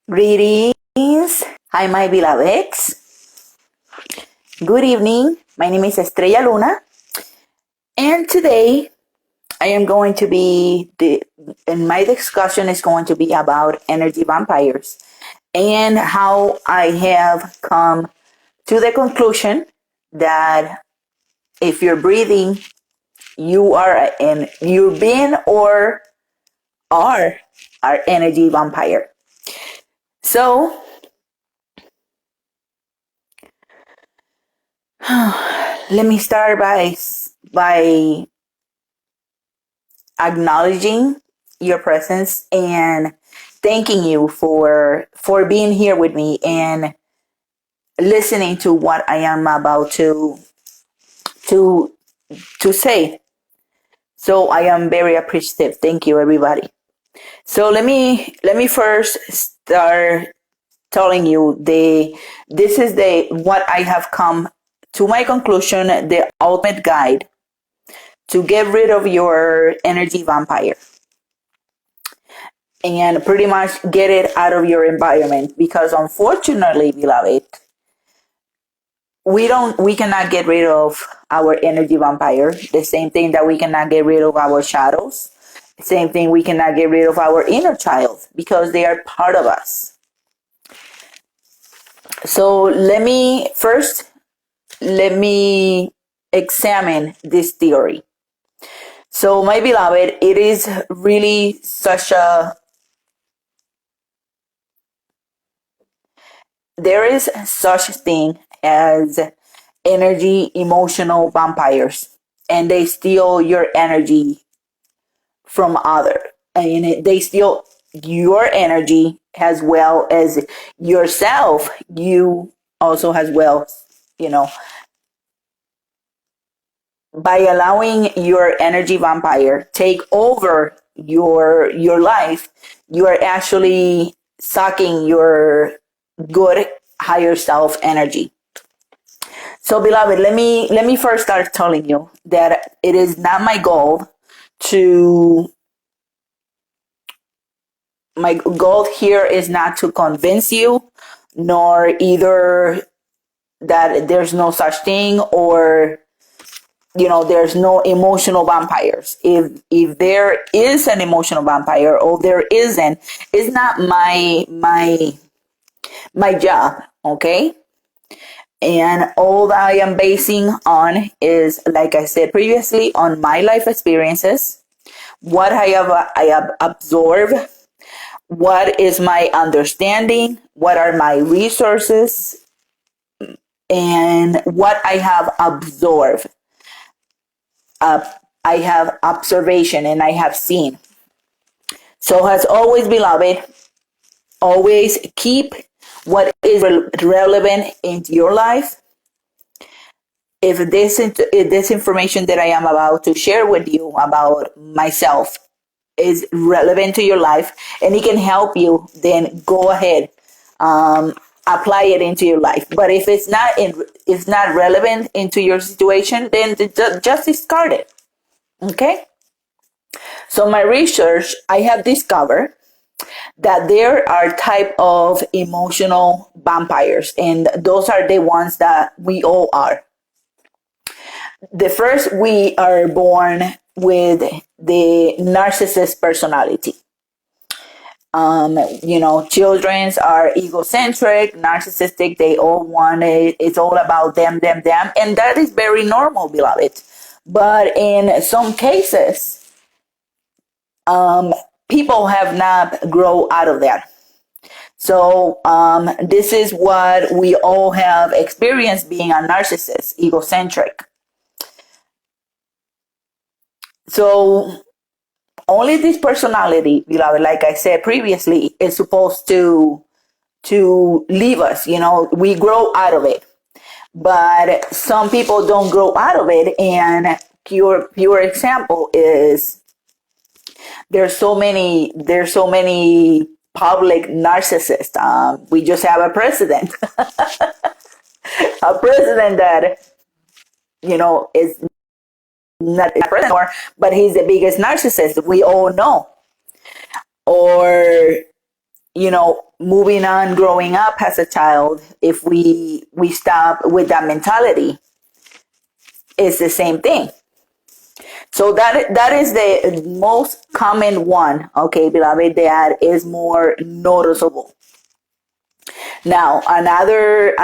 Greetings. Hi, my beloveds. Good evening. My name is Estrella Luna, and today I am going to be and my discussion is going to be about energy vampires and how I have come to the conclusion that if you're breathing, you've been or are our energy vampire. So let me start by acknowledging your presence and thanking you for being here with me and listening to what I am about to to say. So I am very appreciative. Thank you, everybody. So let me first start telling you this is the what I have come to my conclusion, the ultimate guide to get rid of your energy vampire and pretty much get it out of your environment, because unfortunately, beloved, we cannot get rid of our energy vampire. The same thing that we cannot get rid of our shadows. Same thing, we cannot get rid of our inner child because they are part of us. So let me examine this theory. So my beloved, it is really there is such thing as energy emotional vampires, and they steal your energy from other, and they steal your energy as well as yourself. You also as well, you know, by allowing your energy vampire take over your life, you are actually sucking your good higher self energy. So, beloved, let me first start telling you that it is not my goal to my goal here is not to convince you, nor either that there's no such thing, or there's no emotional vampires. If there is an emotional vampire or there isn't, it's not my job, okay? And all that I am basing on is, like I said previously, on my life experiences, what I have absorbed, what is my understanding, what are my resources, and what I have absorbed. I have observation and I have seen. So, as always, beloved, always keep what is relevant into your life. If this information that I am about to share with you about myself is relevant to your life and it can help you, then go ahead, apply it into your life. But if it's not relevant into your situation, then just discard it. Okay. So my research, I have discovered that there are type of emotional vampires, and those are the ones that we all are. The first, we are born with the narcissist personality. Children are egocentric, narcissistic. They all want it. It's all about them, them, them. And that is very normal, beloved. But in some cases, people have not grown out of that. So this is what we all have experienced, being a narcissist, egocentric. So only this personality, beloved, like I said previously, is supposed to leave us. We grow out of it, but some people don't grow out of it. And pure example is there's so many public narcissists. We just have a president, a president that is not a president anymore, but he's the biggest narcissist we all know. Or moving on, growing up as a child, if we stop with that mentality, it's the same thing. So that is the most common one, okay, beloved, that is more noticeable. Now, another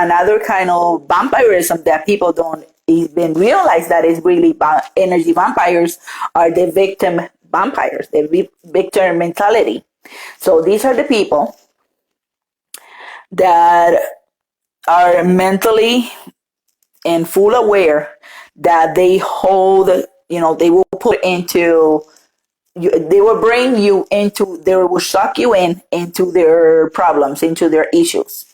kind of vampirism that people don't even realize that is really energy vampires are the victim vampires, the victim mentality. So these are the people that are mentally and full aware that they hold, they will put into you, they will bring you into, they will suck you into their problems, into their issues.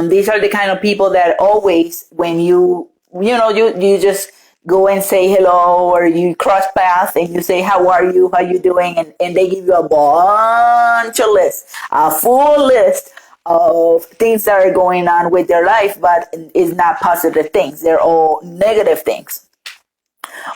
These are the kind of people that always, when you just go and say hello, or you cross paths and you say, how you doing? And they give you a bunch of lists, a full list of things that are going on with their life, but it's not positive things. They're all negative things.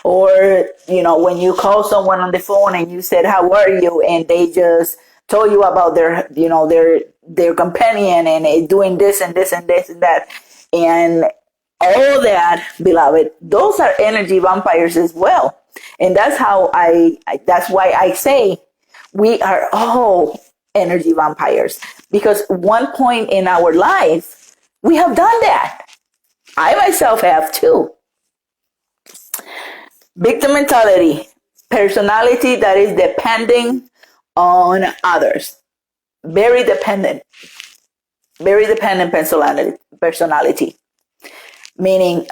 Or, when you call someone on the phone and you said, how are you? And they just told you about their companion and doing this and this and this and that. And all that, beloved, those are energy vampires as well. And that's how that's why I say we are all energy vampires, because one point in our life, we have done that. I myself have too. Victim mentality, personality that is depending on others. Very dependent personality. Meaning,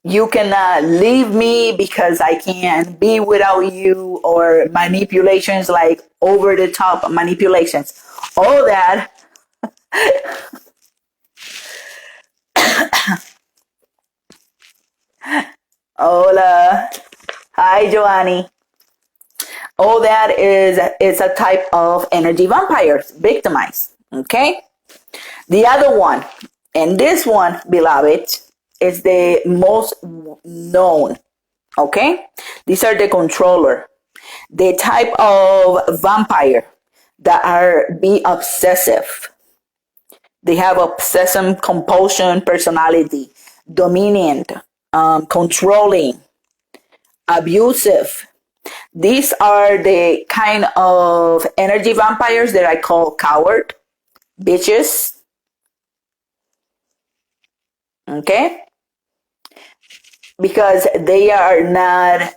you cannot leave me because I can't be without you, or manipulations, like over the top manipulations. All that. Hola. Hi, Joanny. All that is a type of energy vampires, victimized. Okay? The other one, and this one, beloved, is the most known. Okay? These are the controller. The type of vampire that be obsessive. They have obsessive compulsion personality, dominant, controlling, abusive. These are the kind of energy vampires that I call coward, bitches. Okay? Because they are not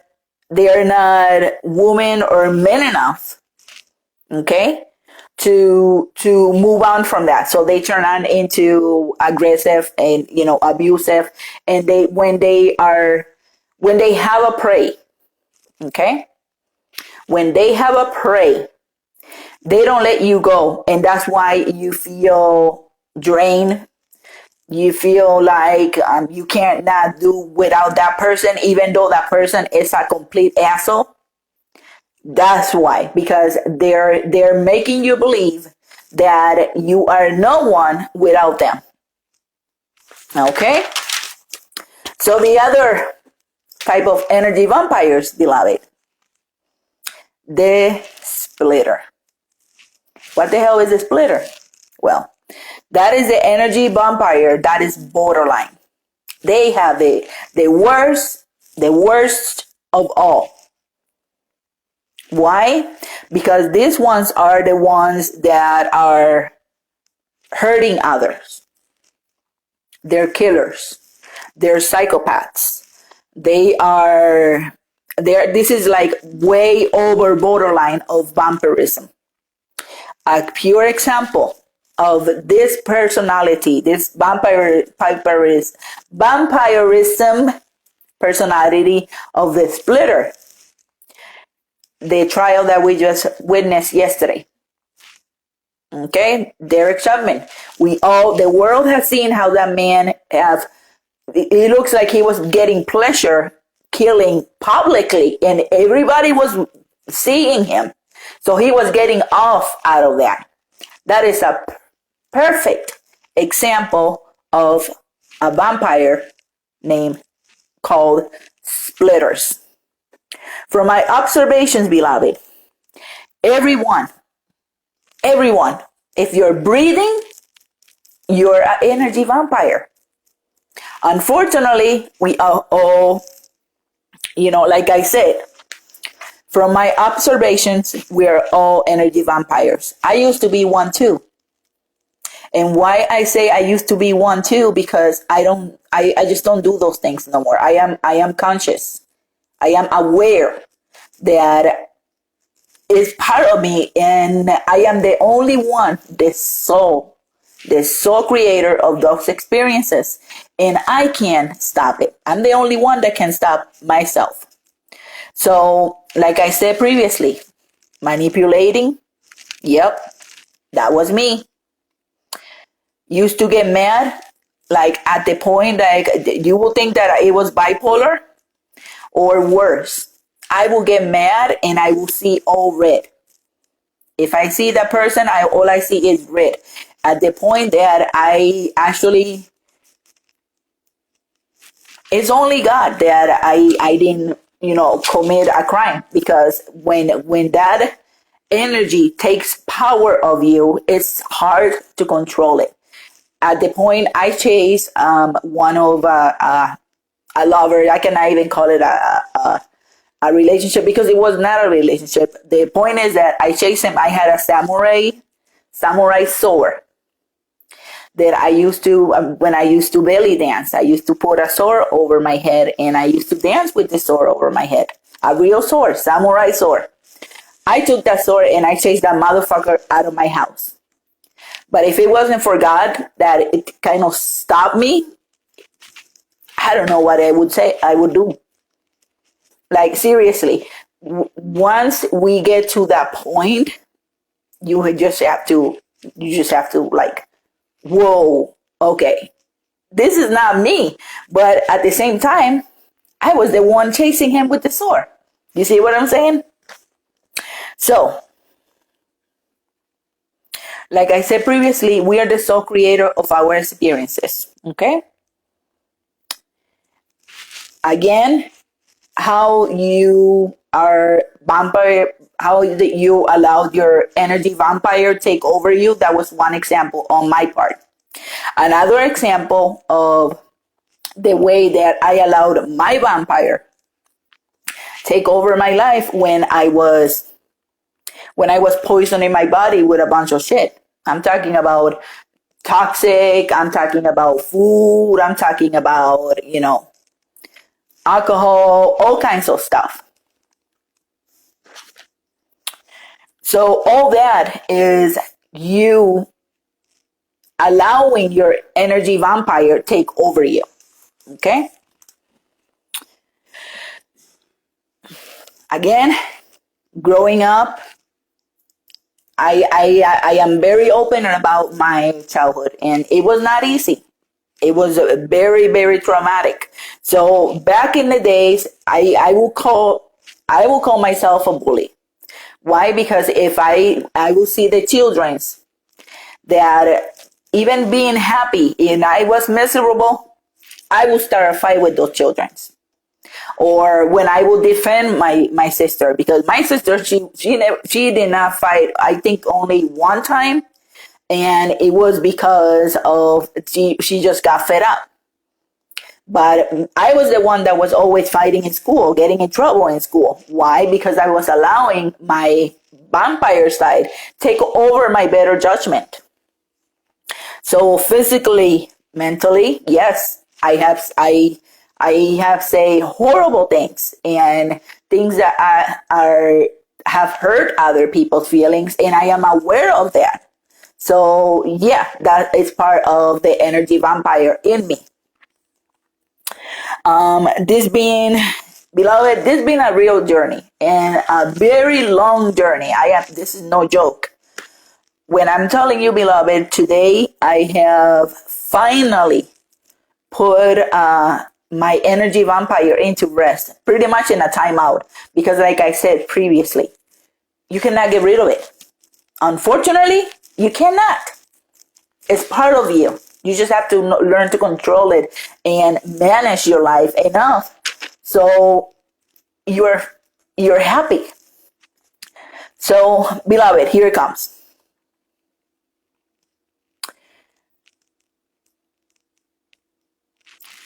women or men enough, okay, to move on from that. So they turn on into aggressive and abusive, and when they have a prey, okay, when they have a prey, they don't let you go, and that's why you feel drained. You feel like you can't not do without that person, even though that person is a complete asshole. That's why, because they're making you believe that you are no one without them. Okay? So the other type of energy vampires, beloved, the splitter. What the hell is a splitter? Well, that is the energy vampire that is borderline. They have the worst of all. Why? Because these ones are the ones that are hurting others. They're killers. They're psychopaths. This is like way over borderline of vampirism. A pure example of this personality, this vampirism personality of the splitter, the trial that we just witnessed yesterday. Okay, Derek Chauvin. The world has seen how that man it looks like he was getting pleasure killing publicly, and everybody was seeing him. So he was getting off out of that. That is a perfect example of a vampire called splitters. From my observations, beloved, Everyone, everyone. If you're breathing, you're an energy vampire. Unfortunately, we are all, like I said, from my observations, we're all energy vampires. I used to be one too. And why I say I used to be one too, because I just don't do those things no more. I am conscious. I am aware that is part of me, and I am the only one, the sole creator of those experiences. And I can stop it. I'm the only one that can stop myself. So, like I said previously, manipulating, yep, that was me. Used to get mad, like at the point like you will think that it was bipolar or worse. I will get mad and I will see all red. If I see that person, all I see is red. At the point that I actually, it's only God that I didn't, commit a crime, because when that energy takes power of you, it's hard to control it. At the point I chase one of a lover, I cannot even call it a relationship, because it was not a relationship. The point is that I chased him. I had a samurai sword that I used to, when I used to belly dance, I used to put a sword over my head and I used to dance with the sword over my head. A real sword, samurai sword. I took that sword and I chased that motherfucker out of my house. But if it wasn't for God that it kind of stopped me, I don't know what I would do. Like, seriously, once we get to that point, you just have to, like, whoa, okay, this is not me. But at the same time, I was the one chasing him with the sword. You see what I'm saying? So, like I said previously, we are the sole creator of our experiences. Okay? Again, how you are vampire, how you allowed your energy vampire take over you. That was one example on my part. Another example of the way that I allowed my vampire take over my life, when I was poisoning my body with a bunch of shit. I'm talking about toxic, I'm talking about food, I'm talking about, alcohol, all kinds of stuff. So all that is you allowing your energy vampire take over you. Okay? Again, growing up, I am very open about my childhood, and it was not easy. It was very, very traumatic. So back in the days, I will call myself a bully. Why? Because if I will see the children's that even being happy and I was miserable, I will start a fight with those children's. Or when I will defend my sister, because my sister, she did not fight, I think, only one time, and it was because of she just got fed up. But I was the one that was always fighting in school, getting in trouble in school. Why? Because I was allowing my vampire side take over my better judgment. So physically, mentally, yes, I have say horrible things and things that have hurt other people's feelings, and I am aware of that. So yeah, that is part of the energy vampire in me. This being, beloved, this been a real journey and a very long journey. This is no joke. When I'm telling you, beloved, today I have finally put my energy vampire into rest, pretty much in a timeout, because like I said previously, you cannot get rid of it. Unfortunately, you cannot. It's part of you. You just have to learn to control it and manage your life enough so you're happy. So, beloved, here it comes.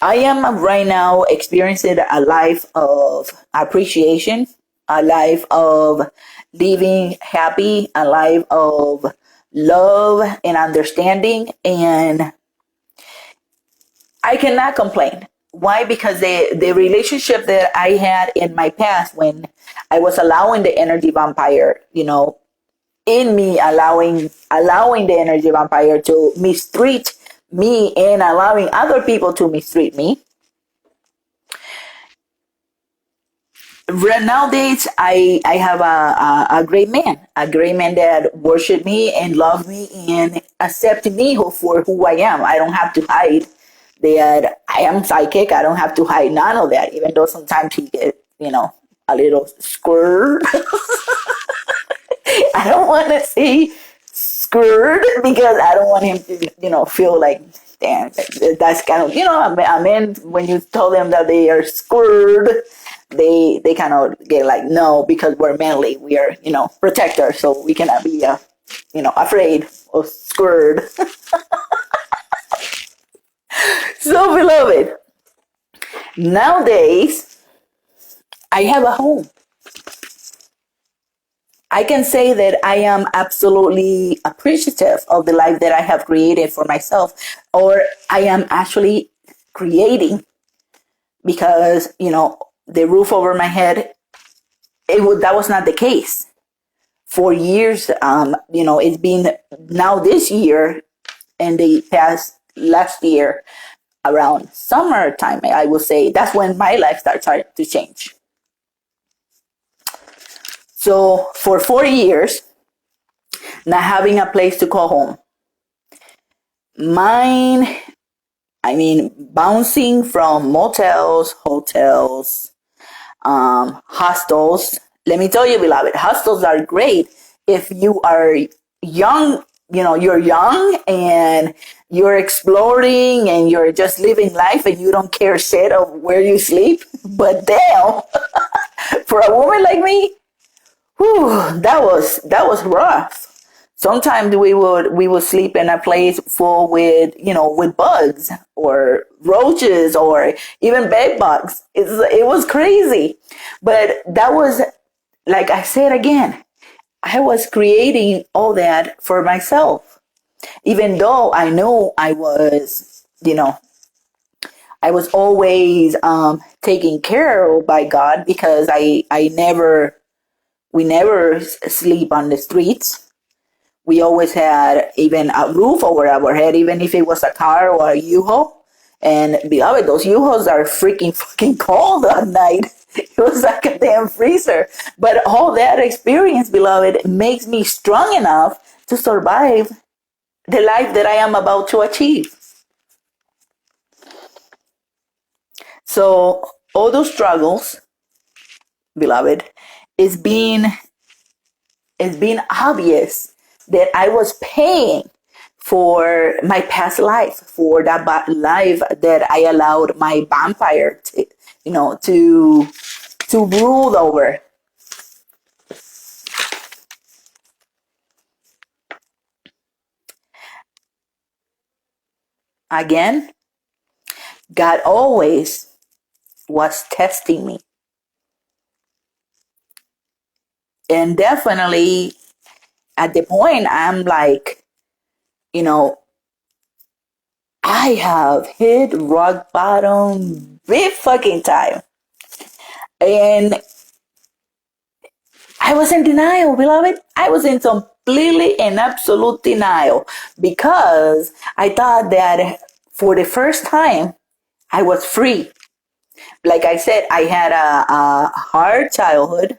I am right now experiencing a life of appreciation, a life of living happy, a life of love and understanding. And I cannot complain. Why? Because the relationship that I had in my past, when I was allowing the energy vampire, in me, allowing the energy vampire to mistreat me and allowing other people to mistreat me. Right nowadays, I have a great man that worship me and love me and accept me for who I am. I don't have to hide that I am psychic. I don't have to hide none of that, even though sometimes he get, a little scared. I don't want to see scared because I don't want him to, feel like, damn, that's kind of, I mean, when you tell them that they are scared, they kind of get like, no, because we're manly, we are, protectors, so we cannot be, afraid or scared. So, beloved, nowadays, I have a home. I can say that I am absolutely appreciative of the life that I have created for myself, or I am actually creating because, the roof over my head, that was not the case for years. It's been now this year and the past last year around summertime, I will say that's when my life started to change. So for 4 years, not having a place to call home, mine, bouncing from motels, hotels, hostels. Let me tell you, beloved, hostels are great if you are young. You're young and you're exploring and you're just living life and you don't care shit of where you sleep. But damn, for a woman like me, whew, that was rough. Sometimes we would sleep in a place full with bugs or roaches or even bed bugs. It was crazy, but that was, like I said again, I was creating all that for myself, even though I know I was always taken care of by God, because we never sleep on the streets. We always had even a roof over our head, even if it was a car or a U-Haul. And beloved, those U-Hauls are freaking fucking cold at night. It was like a damn freezer. But all that experience, beloved, makes me strong enough to survive the life that I am about to achieve. So all those struggles, beloved, is being obvious that I was paying for my past life, for that life that I allowed my vampire to rule over. Again, God always was testing me. And definitely at the point I'm like, you know, I have hit rock bottom big fucking time. And I was in denial, beloved. I was in completely and absolute denial because I thought that for the first time I was free. Like I said, I had a hard childhood,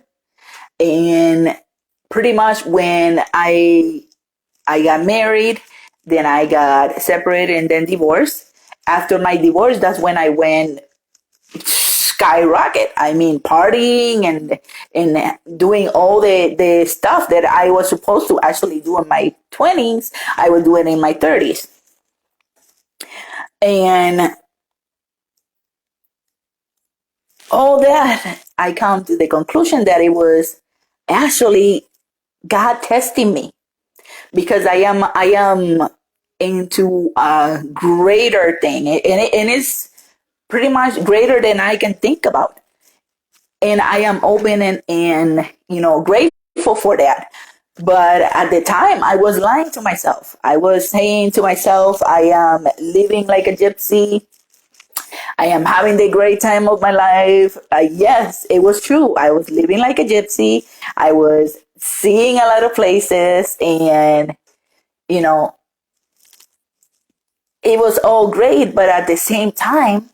and pretty much when I got married, then I got separated and then divorced. After my divorce, that's when I went skyrocket. Partying and doing all the stuff that I was supposed to actually do in my 20s, I would do it in my 30s. And all that, I come to the conclusion that it was actually God testing me because I am into a greater thing, and it's pretty much greater than I can think about. And I am open and grateful for that. But at the time, I was lying to myself. I was saying to myself, I am living like a gypsy. I am having the great time of my life. Yes, it was true. I was living like a gypsy. I was seeing a lot of places, and you know, it was all great. But at the same time,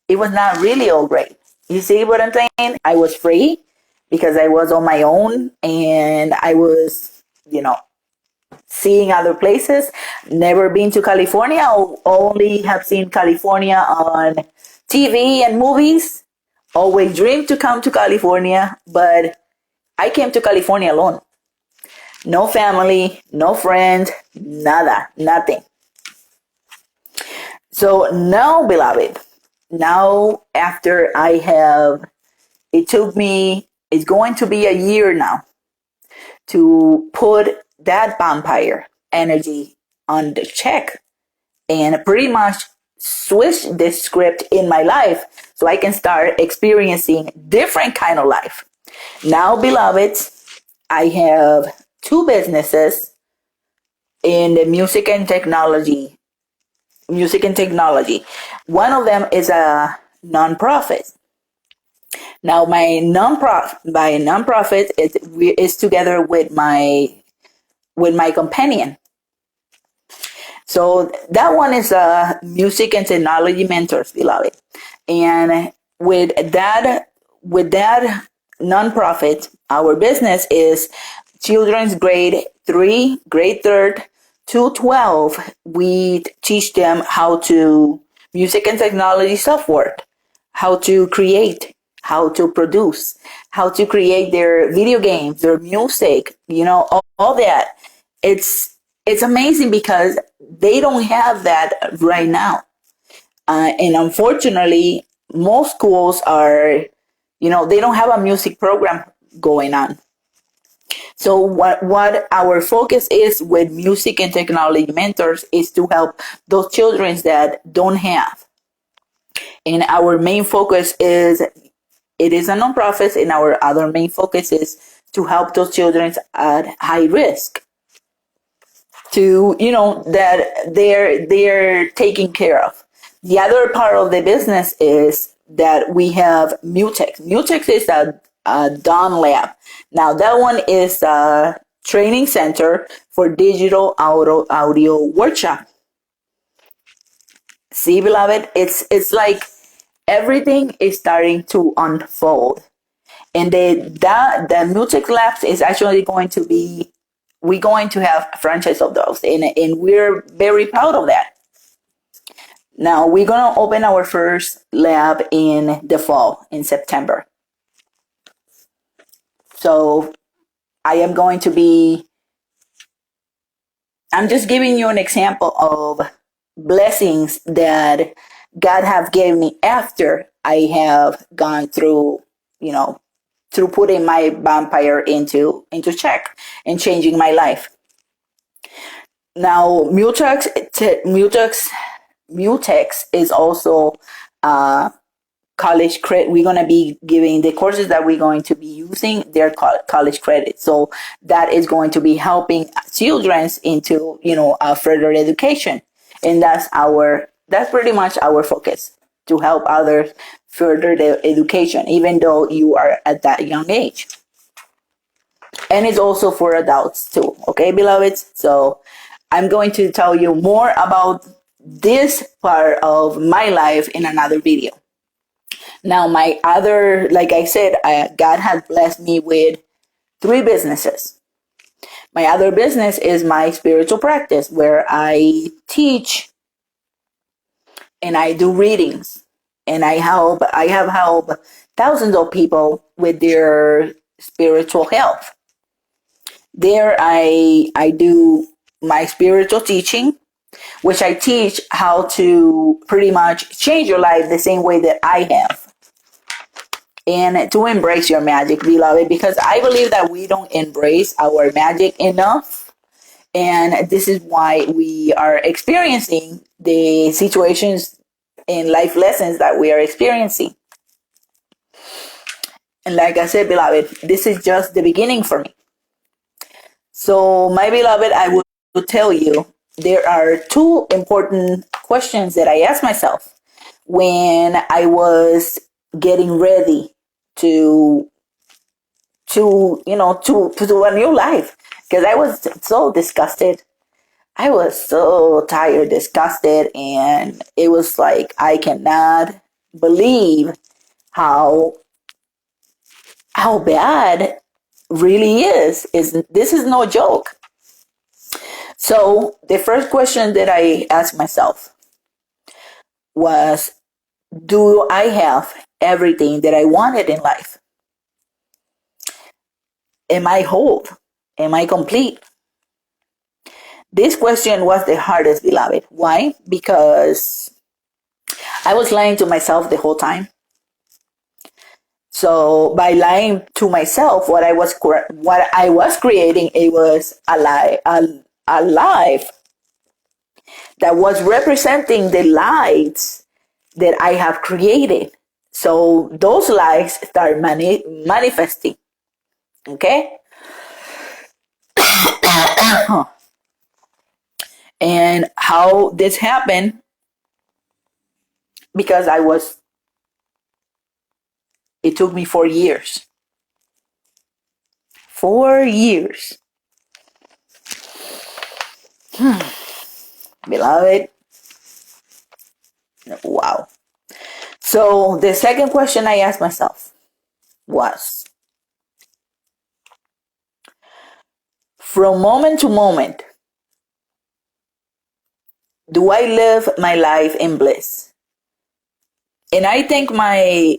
it was not really all great. You see what I'm saying? I was free because I was on my own, and I was, seeing other places. Never been to California. Only have seen California on TV and movies. Always dreamed to come to California, but I came to California alone. No family, no friend, nada, nothing. So now, beloved, now after it's going to be a year now to put that vampire energy on the check and pretty much switch the script in my life so I can start experiencing different kind of life. Now, beloveds, I have two businesses in the music and technology. One of them is a nonprofit. Now, my nonprofit is together with my companion. So that one is music and technology mentors, beloved. And with that nonprofit, our business is children's grade 3, grade 3rd to 12. We teach them how to music and technology software, how to create, how to produce, how to create their video games, their music, all that. It's amazing because they don't have that right now. And unfortunately, most schools they don't have a music program going on. So what our focus is with music and technology mentors is to help those children that don't have. And our main focus is, it is a nonprofit, and our other main focus is to help those children at high risk to, that they're taken care of. The other part of the business is that we have Mutex. Mutex is a Dawn Lab. Now that one is a training center for digital audio workshop. See, beloved, it's like everything is starting to unfold. And the Mutex Labs is actually we're going to have a franchise of those, and we're very proud of that. Now we're going to open our first lab in the fall, in September. So I'm just giving you an example of blessings that God have given me after I have gone through, through putting my vampire into check and changing my life. Now, Mutex is also college credit. We're going to be giving the courses that we're going to be using their college credit. So that is going to be helping children into, further education. And that's pretty much our focus, to help others further their education, even though you are at that young age. And it's also for adults too. Okay, beloveds? So I'm going to tell you more about this part of my life in another video. Now, like I said, God has blessed me with 3 businesses. My other business is my spiritual practice, where I teach and I do readings, and I have helped thousands of people with their spiritual health. There I do my spiritual teaching, which I teach how to pretty much change your life the same way that I have. and to embrace your magic, beloved, because I believe that we don't embrace our magic enough. And this is why we are experiencing the situations and life lessons that we are experiencing. And like I said, beloved, this is just the beginning for me. So, my beloved, I will tell you there are two important questions that I asked myself when I was getting ready to to do a new life, because I was so disgusted. I was so tired, disgusted, and it was like I cannot believe how bad really is. This is no joke. So the first question that I asked myself was, do I have everything that I wanted in life? Am I whole? Am I complete? This question was the hardest, beloved. Why? Because I was lying to myself the whole time. So by lying to myself, what I was creating, it was a life that was representing the lights that I have created. So those lights start manifesting. Okay. And how this happened, because it took me 4 years. 4 years. Beloved. Wow. So the second question I asked myself was, from moment to moment, do I live my life in bliss? And I think my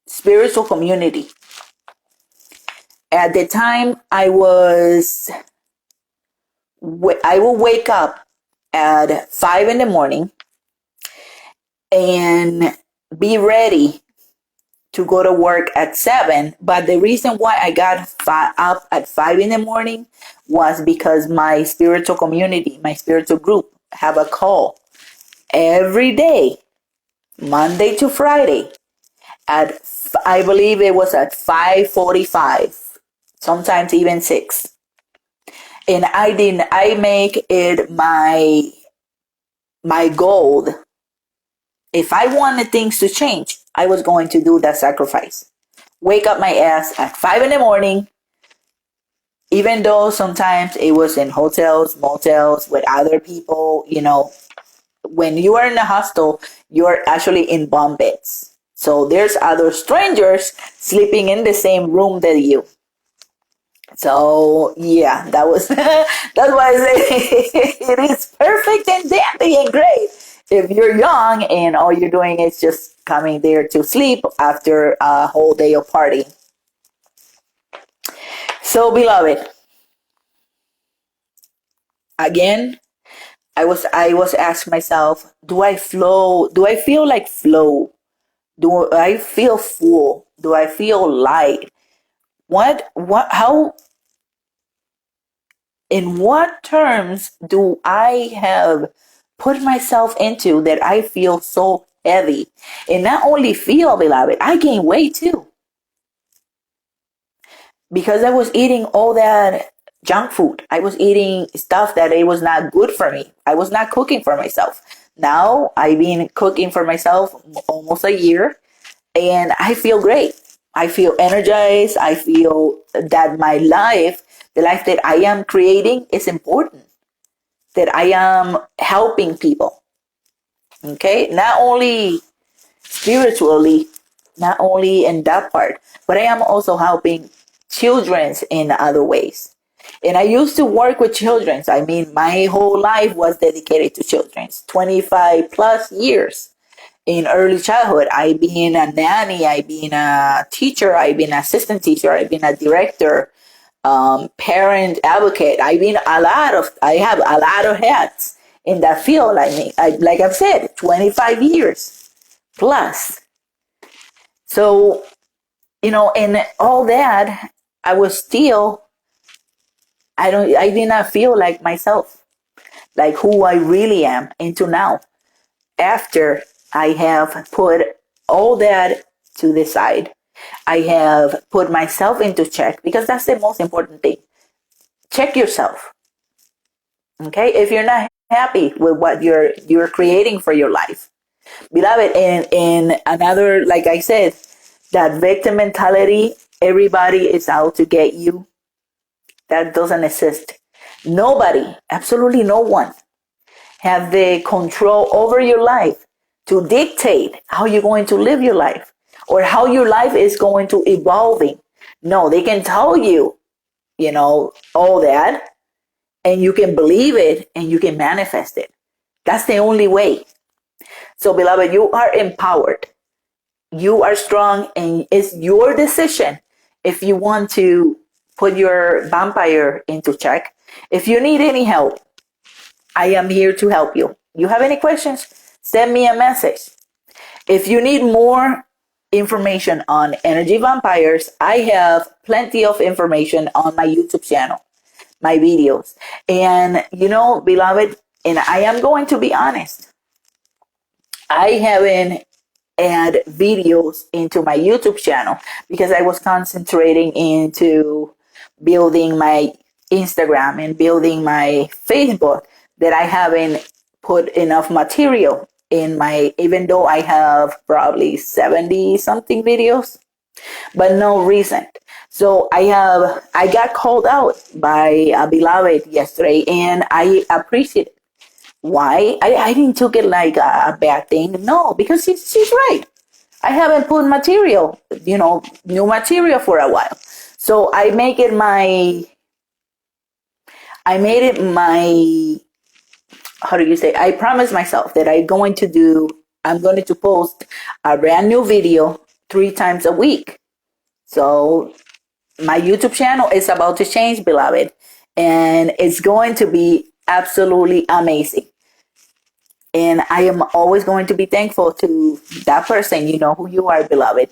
spiritual community, at the time, I will wake up at 5 in the morning and be ready to go to work at 7. But the reason why I got up at 5 in the morning was because my spiritual community, my spiritual group, have a call every day, Monday to Friday, at, I believe it was at 5:45, sometimes even 6. And I make it my goal. If I wanted things to change, I was going to do that sacrifice. Wake up my ass at 5 in the morning, even though sometimes it was in hotels, motels with other people. When you are in a hostel, you're actually in bunk beds. So there's other strangers sleeping in the same room that you. So yeah, that was that's why I say it is perfect and dandy and great if you're young and all you're doing is just coming there to sleep after a whole day of partying. So, beloved, again, I was asking myself, do I flow? Do I feel like flow? Do I feel full? Do I feel light? How, in what terms do I have put myself into that I feel so heavy? And not only feel, beloved, I gain weight too. Because I was eating all that junk food. I was eating stuff that it was not good for me. I was not cooking for myself. Now I've been cooking for myself almost a year, and I feel great. I feel energized. I feel that my life, the life that I am creating, is important. That I am helping people. Okay? Not only spiritually, not only in that part, but I am also helping children in other ways. And I used to work with children. I mean, my whole life was dedicated to children. 25 plus years in early childhood. I've been a nanny, I've been a teacher, I've been an assistant teacher, I've been a director, parent advocate. I have a lot of hats in that field. I mean, like I've said, 25 years. plus. So, and all that, I was still, I did not feel like myself, like who I really am into now. After I have put all that to the side, I have put myself into check, because that's the most important thing. Check yourself. Okay? If you're not happy with what you're creating for your life, beloved, and another, like I said, that victim mentality, everybody is out to get you, that doesn't exist. Nobody, absolutely no one, have the control over your life to dictate how you're going to live your life or how your life is going to evolving. No, they can tell you, all that, and you can believe it and you can manifest it. That's the only way. So, beloved, you are empowered. You are strong, and it's your decision if you want to put your vampire into check. If you need any help, I am here to help you. You have any questions? Send me a message. If you need more information on energy vampires, I have plenty of information on my YouTube channel, my videos. And, beloved, and I am going to be honest, I haven't add videos into my YouTube channel because I was concentrating into building my Instagram and building my Facebook, that I haven't put enough material in my, even though I have probably 70 something videos, but no reason. So I got called out by a beloved yesterday, and I appreciate it. Why? I didn't took it like a bad thing. No, because she's right. I haven't put material, new material for a while. So I made it my, how do you say? I promised myself that I'm going to post a brand new video 3 times a week. So my YouTube channel is about to change, beloved, and it's going to be absolutely amazing. And I am always going to be thankful to that person. You know who you are, beloved.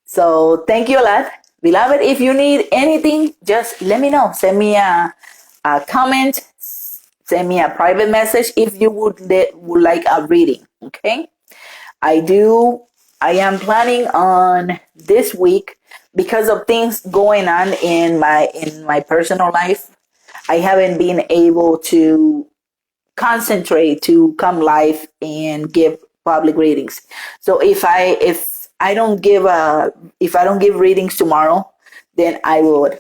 So thank you a lot. Beloved, if you need anything, just let me know. Send me a comment. Send me a private message if you would like a reading. Okay? I am planning on this week, because of things going on in my personal life. I haven't been able to concentrate to come live and give public readings. So if I don't give readings tomorrow, then I would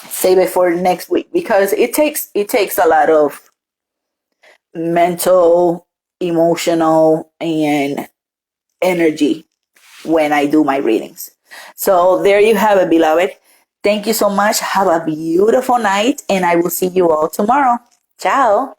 save it for next week, because it takes a lot of mental, emotional, and energy when I do my readings. So there you have it, beloved. Thank you so much. Have a beautiful night, and I will see you all tomorrow. Ciao.